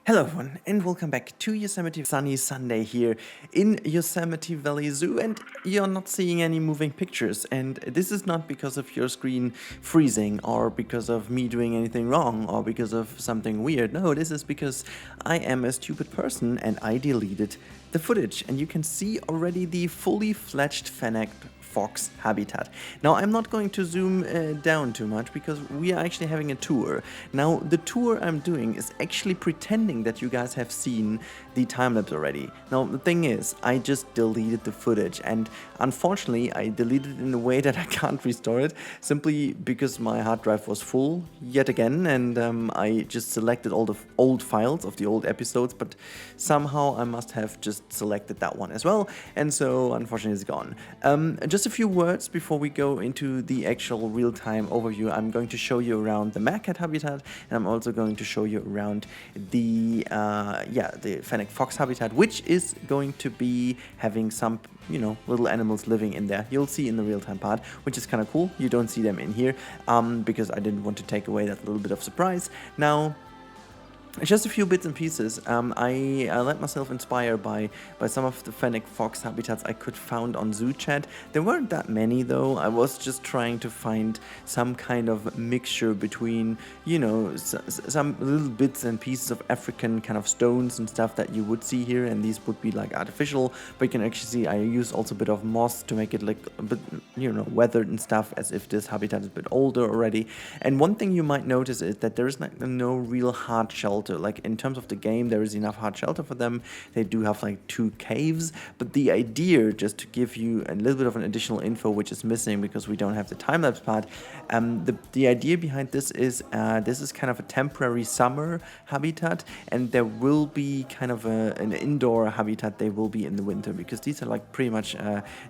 Hello everyone and welcome back to Yosemite. Sunny Sunday here in Yosemite Valley Zoo, and you're not seeing any moving pictures, and this is not because of your screen freezing or because of me doing anything wrong or because of something weird. No, this is because I am a stupid person and I deleted the footage, and you can see already the fully fledged Fennec fox habitat. Now I'm not going to zoom down too much because we are actually having a tour. Now the tour I'm doing is actually pretending that you guys have seen the time-lapse already. Now the thing is, I just deleted the footage, and unfortunately I deleted it in a way that I can't restore it simply because my hard drive was full yet again, and I just selected all the old files of the old episodes, but somehow I must have just selected that one as well, and so unfortunately it's gone. Just a few words before we go into the actual real-time overview. I'm going to show you around the Meerkat habitat, and I'm also going to show you around the Fennec fox habitat, which is going to be having some little animals living in there. You'll see in the real-time part, which is kind of cool. You don't see them in here because I didn't want to take away that little bit of surprise. Now, just a few bits and pieces. I let myself inspire by some of the Fennec fox habitats I could found on ZooChat. There weren't that many though. I was just trying to find some kind of mixture between, some little bits and pieces of African kind of stones and stuff that you would see here, and these would be like artificial, but you can actually see I use also a bit of moss to make it like a bit, weathered and stuff, as if this habitat is a bit older already. And one thing you might notice is that there is like no real hard shelter. Like in terms of the game, there is enough hard shelter for them. They do have like 2 caves, but the idea, just to give you a little bit of an additional info which is missing because we don't have the time-lapse part, the idea behind this is kind of a temporary summer habitat, and there will be kind of an indoor habitat. They will be in the winter because these are like pretty much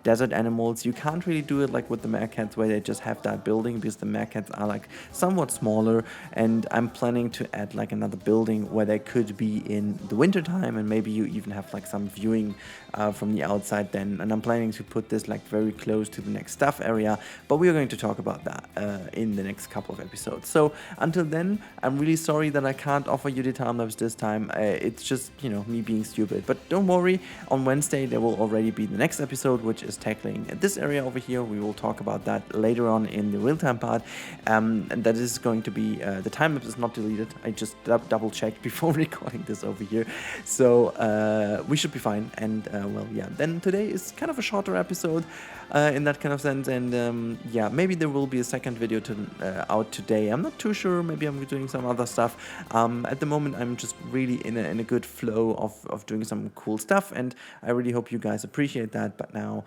desert animals. You can't really do it like with the meerkats where they just have that building, because the meerkats are like somewhat smaller, and I'm planning to add like another building where they could be in the winter time, and maybe you even have like some viewing from the outside then. And I'm planning to put this like very close to the next stuff area, but we are going to talk about that in the next couple of episodes. So until then, I'm really sorry that I can't offer you the time-lapse this time. It's just me being stupid, but don't worry, on Wednesday there will already be the next episode, which is tackling this area over here. We will talk about that later on in the real-time part, and that is going to be the time-lapse is not deleted. I just double checked before recording this over here, so we should be fine. And then today is kind of a shorter episode in that kind of sense, and maybe there will be a second video out today. I'm not too sure. Maybe I'm doing some other stuff. At the moment I'm just really in a good flow of doing some cool stuff, and I really hope you guys appreciate that. But now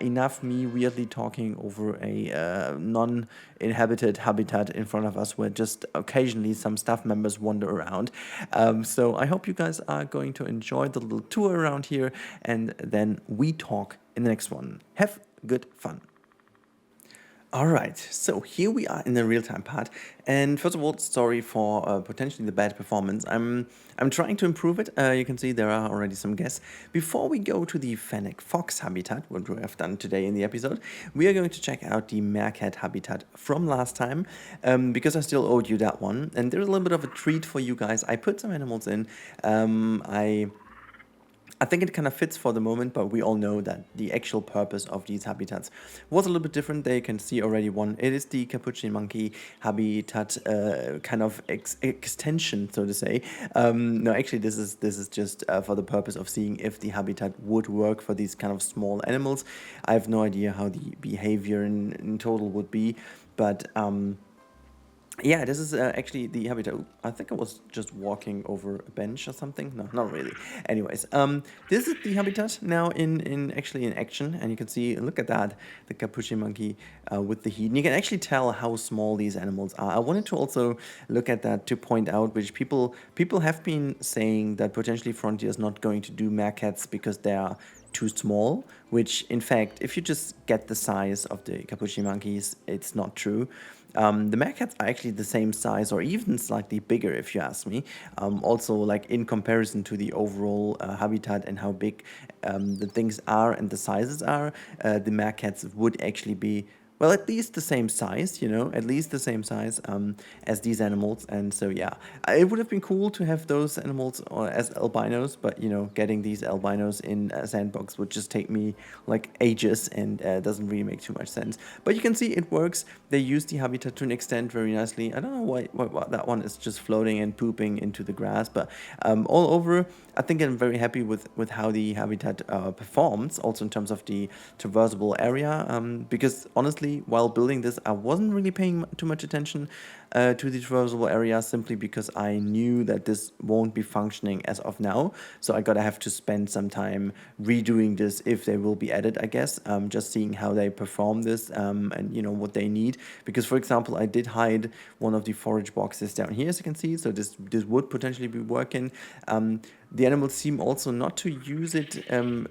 enough me weirdly talking over a non-inhabited habitat in front of us where just occasionally some staff members wander around. So I hope you guys are going to enjoy the little tour around here, and then we talk in the next one. Have good fun. Alright, so here we are in the real-time part, and first of all, sorry for potentially the bad performance. I'm trying to improve it. You can see there are already some guests. Before we go to the Fennec fox habitat, what we have done today in the episode, we are going to check out the Meerkat habitat from last time, because I still owed you that one, and there's a little bit of a treat for you guys. I put some animals in. I think it kind of fits for the moment, but we all know that the actual purpose of these habitats was a little bit different. They can see already one. It is the capuchin monkey habitat kind of extension, so to say. No, actually, this is just for the purpose of seeing if the habitat would work for these kind of small animals. I have no idea how the behavior in total would be, but yeah, this is actually the habitat. I think I was just walking over a bench or something. No, not really. Anyways, this is the habitat now in action, and you can see, look at that, the capuchin monkey with the heat. And you can actually tell how small these animals are. I wanted to also look at that to point out, which people have been saying that potentially Frontier is not going to do meerkats because they are too small, which in fact, if you just get the size of the capuchin monkeys, it's not true. The meerkats are actually the same size or even slightly bigger, if you ask me. Also, like in comparison to the overall habitat and how big the things are and the sizes are, the meerkats would actually be well, at least the same size, you know, at least the same size as these animals. And so, yeah, it would have been cool to have those animals as albinos, but, you know, getting these albinos in a Sandbox would just take me like ages and doesn't really make too much sense. But you can see it works. They use the habitat to an extent very nicely. I don't know why that one is just floating and pooping into the grass, but all over, I think I'm very happy with how the habitat performs, also in terms of the traversable area, because honestly, while building this, I wasn't really paying too much attention to the traversable area, simply because I knew that this won't be functioning as of now. So I gotta have to spend some time redoing this if they will be added, I guess, just seeing how they perform this and, you know, what they need. Because, for example, I did hide one of the forage boxes down here, as you can see, so this would potentially be working. The animals seem also not to use it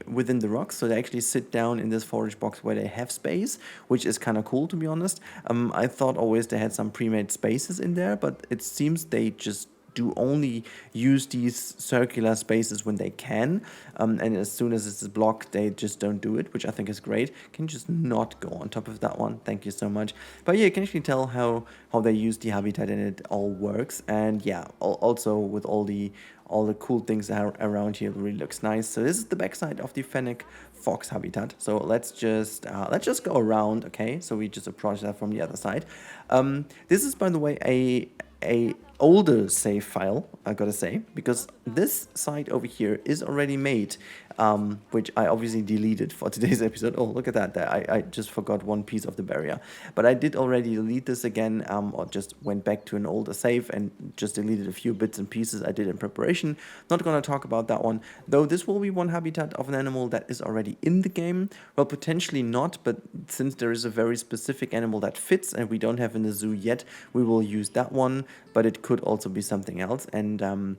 within the rocks, so they actually sit down in this forage box where they have space, which is kind of cool, to be honest. I thought always they had some pre-made spaces in there, but it seems they just do only use these circular spaces when they can, and as soon as it's blocked, they just don't do it, which I think is great. Can you just not go on top of that one? Thank you so much. But yeah, you can actually tell how they use the habitat and it all works. And yeah, also with all the cool things that are around here, it really looks nice. So this is the backside of the Fennec fox habitat. So let's just go around. Okay, so we just approach that from the other side. This is, by the way, a older save file, I gotta say, because this side over here is already made, which I obviously deleted for today's episode. Oh, look at that. I just forgot one piece of the barrier. But I did already delete this again, or just went back to an older save and just deleted a few bits and pieces I did in preparation. Not gonna talk about that one, though this will be one habitat of an animal that is already in the game. Well, potentially not, but since there is a very specific animal that fits and we don't have in the zoo yet, we will use that one, but it could also be something else. And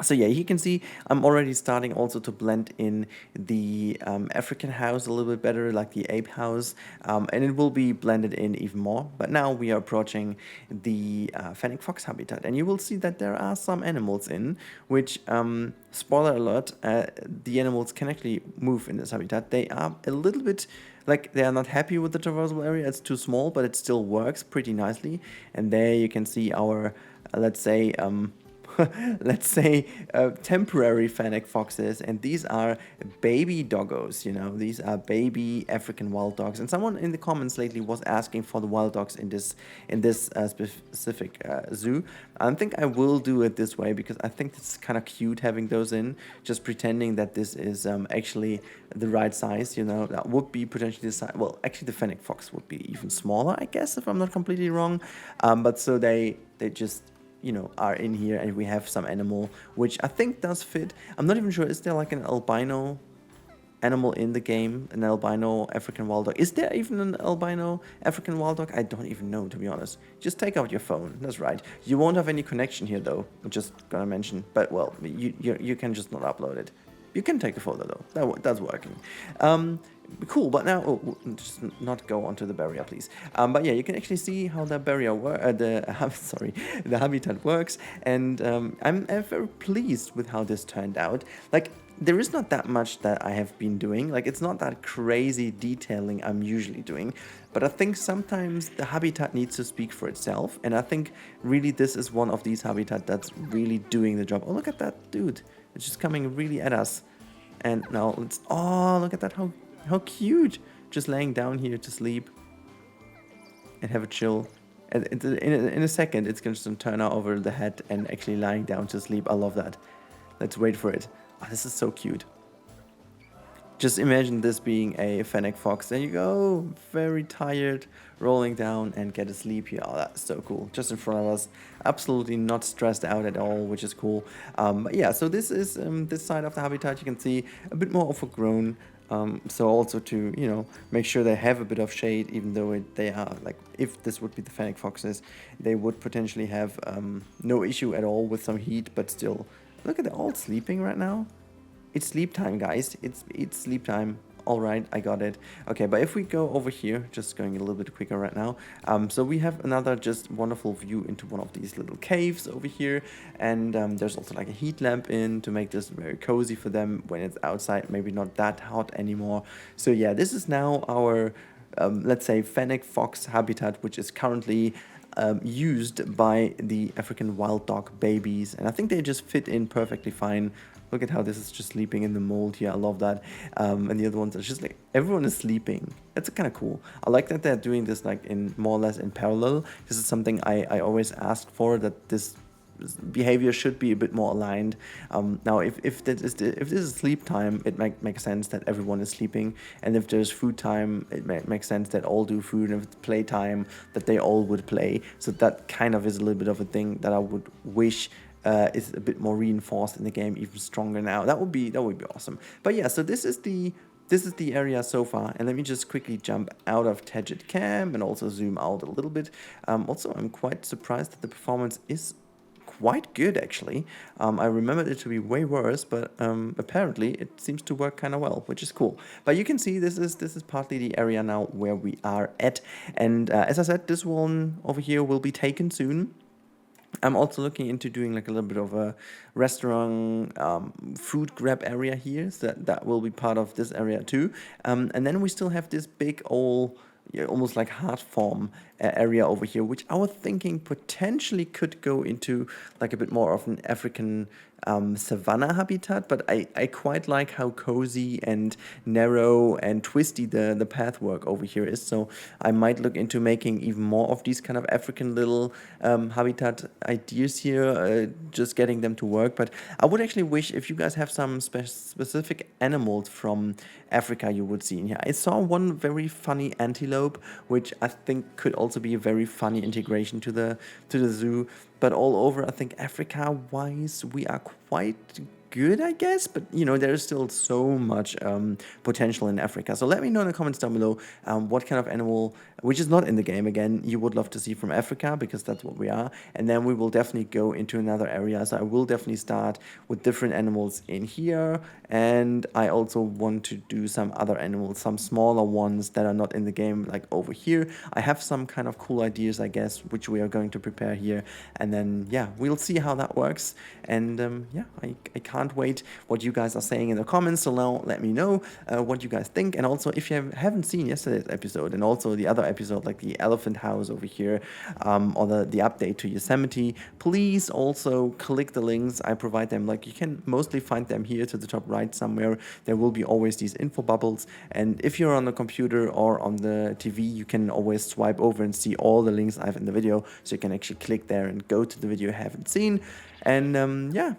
so yeah, you can see I'm already starting also to blend in the African house a little bit better, like the ape house, and it will be blended in even more. But now we are approaching the Fennec fox habitat, and you will see that there are some animals in, which, spoiler alert, the animals can actually move in this habitat. They are a little bit, like, they are not happy with the traversable area. It's too small, but it still works pretty nicely. And there you can see our, let's say, temporary Fennec foxes, and these are baby doggos, you know, these are baby African wild dogs. And someone in the comments lately was asking for the wild dogs in this specific zoo. I think I will do it this way because I think it's kind of cute having those in, just pretending that this is actually the right size, you know. That would be potentially the size, well, actually the Fennec fox would be even smaller, I guess, if I'm not completely wrong. But so they just, you know, are in here, and we have some animal which I think does fit. I'm not even sure, is there like an albino animal in the game, an albino African wild dog? Is there even an albino African wild dog? I don't even know, to be honest. Just take out your phone. That's right. You won't have any connection here though, I'm just gonna mention, but well, you can just not upload it. You can take a photo though. That's working. Cool, but now, just not go onto the barrier, please. But yeah, you can actually see how the barrier the habitat works, and I'm very pleased with how this turned out. Like, there is not that much that I have been doing. Like, it's not that crazy detailing I'm usually doing, but I think sometimes the habitat needs to speak for itself, and I think really this is one of these habitats that's really doing the job. Oh, look at that dude. It's just coming really at us. And now let's, oh, look at that, how cute. Just laying down here to sleep and have a chill. And in a second, it's going to turn over the head and actually lying down to sleep. I love that. Let's wait for it. Oh, this is so cute. Just imagine this being a Fennec fox. There you go. Very tired, rolling down and get a sleep here. Oh, that's so cool. Just in front of us. Absolutely not stressed out at all, which is cool. But yeah, so this is this side of the habitat. You can see a bit more overgrown. So also to, you know, make sure they have a bit of shade, even though they are, like, if this would be the Fennec foxes, they would potentially have no issue at all with some heat, but still, look at, they're all sleeping right now. It's sleep time, guys. It's sleep time. All right, I got it. Okay, but if we go over here, just going a little bit quicker right now. So we have another just wonderful view into one of these little caves over here. And there's also like a heat lamp in to make this very cozy for them when it's outside, maybe not that hot anymore. So yeah, this is now our let's say, Fennec fox habitat, which is currently used by the African wild dog babies. And I think they just fit in perfectly fine. Look at how this is just sleeping in the mold here. I love that. And the other ones are just like, everyone is sleeping. That's kind of cool. I like that they're doing this like in more or less in parallel. This is something I always asked for, that this behavior should be a bit more aligned. Now, if this is sleep time, it makes sense that everyone is sleeping, and if there's food time, it makes sense that all do food, and if it's play time, that they all would play. So that kind of is a little bit of a thing that I would wish is a bit more reinforced in the game, even stronger now. That would be awesome. But yeah, so this is the area so far, and let me just quickly jump out of Tedget Cam and also zoom out a little bit. Also, I'm quite surprised that the performance is quite good, actually. I remembered it to be way worse, but apparently it seems to work kind of well, which is cool. But you can see this is partly the area now where we are at, and as I said, this one over here will be taken soon. I'm also looking into doing like a little bit of a restaurant food grab area here, so that will be part of this area too. And then we still have this big old, yeah, almost like heart form area over here, which I was thinking potentially could go into like a bit more of an African savanna habitat, but I quite like how cozy and narrow and twisty the pathwork over here is. So I might look into making even more of these kind of African little habitat ideas here, just getting them to work. But I would actually wish if you guys have some specific animals from Africa you would see in here. I saw one very funny antelope, which I think could also be a very funny integration to the zoo. But all over, I think Africa-wise, we are quite good, I guess. But, you know, there's still so much potential in Africa. So let me know in the comments down below what kind of animal, which is not in the game again, you would love to see from Africa, because that's what we are. And then we will definitely go into another area. So I will definitely start with different animals in here. And I also want to do some other animals, some smaller ones that are not in the game, like over here. I have some kind of cool ideas, I guess, which we are going to prepare here. And then, yeah, we'll see how that works. And yeah, I can't wait what you guys are saying in the comments. So now let me know what you guys think. And also, if you haven't seen yesterday's episode and also the other episode, like the elephant house over here, or the update to Yosemite, please also click the links. I provide them, like you can mostly find them here to the top right somewhere. There will be always these info bubbles. And if you're on the computer or on the TV, you can always swipe over and see all the links I have in the video. So you can actually click there and go to the video you haven't seen. And yeah,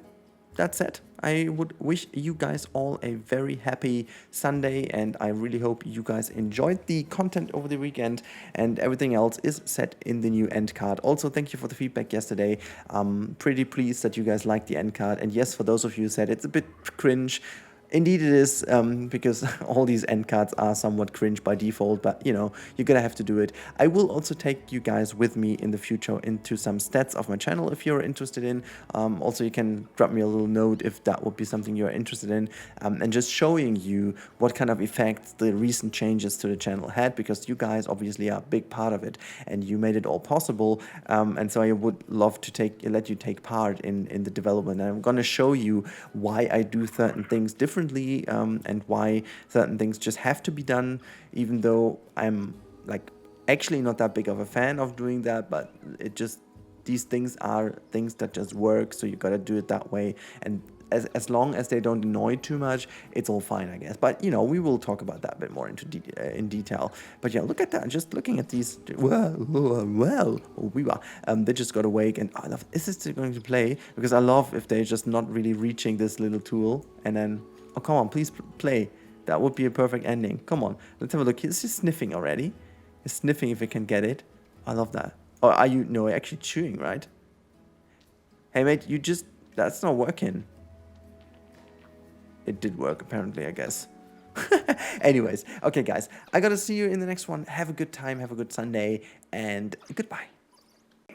that's it. I would wish you guys all a very happy Sunday, and I really hope you guys enjoyed the content over the weekend, and everything else is set in the new end card. Also, thank you for the feedback yesterday. I'm pretty pleased that you guys liked the end card, and yes, for those of you who said it's a bit cringe, indeed it is, because all these end cards are somewhat cringe by default, but you know, you're gonna have to do it. I will also take you guys with me in the future into some stats of my channel if you're interested in. Also, you can drop me a little note if that would be something you're interested in, and just showing you what kind of effects the recent changes to the channel had, because you guys obviously are a big part of it and you made it all possible. And so I would love to let you take part in the development. And I'm gonna show you why I do certain things differently, and why certain things just have to be done, even though I'm like actually not that big of a fan of doing that, but these things are things that just work, so you gotta do it that way. And as long as they don't annoy too much, it's all fine, I guess. But you know, we will talk about that a bit more in detail. But yeah, look at that. Just looking at these, they just got awake, and I love. Is this going to play? Because I love if they're just not really reaching this little tool, and then, oh come on, please play. That would be a perfect ending. Come on, let's have a look. He's just sniffing already. He's sniffing if he can get it. I love that. Or are you? No, actually chewing, right? Hey mate, that's not working. It did work, apparently, I guess. Anyways, okay, guys, I gotta see you in the next one. Have a good time, have a good Sunday, and goodbye.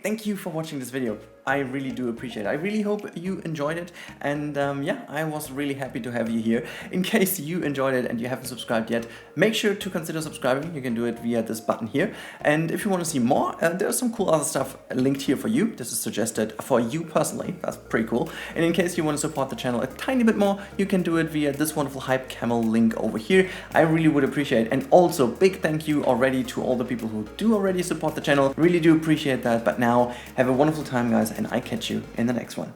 thank you for watching this video. I really do appreciate it. I really hope you enjoyed it, and yeah, I was really happy to have you here. In case you enjoyed it and you haven't subscribed yet, make sure to consider subscribing. You can do it via this button here. And if you want to see more, there's some cool other stuff linked here for you. This is suggested for you personally. That's pretty cool. And in case you want to support the channel a tiny bit more, you can do it via this wonderful Hype Camel link over here. I really would appreciate it. And also, big thank you already to all the people who do already support the channel. Really do appreciate that. But now, have a wonderful time, guys, and I catch you in the next one.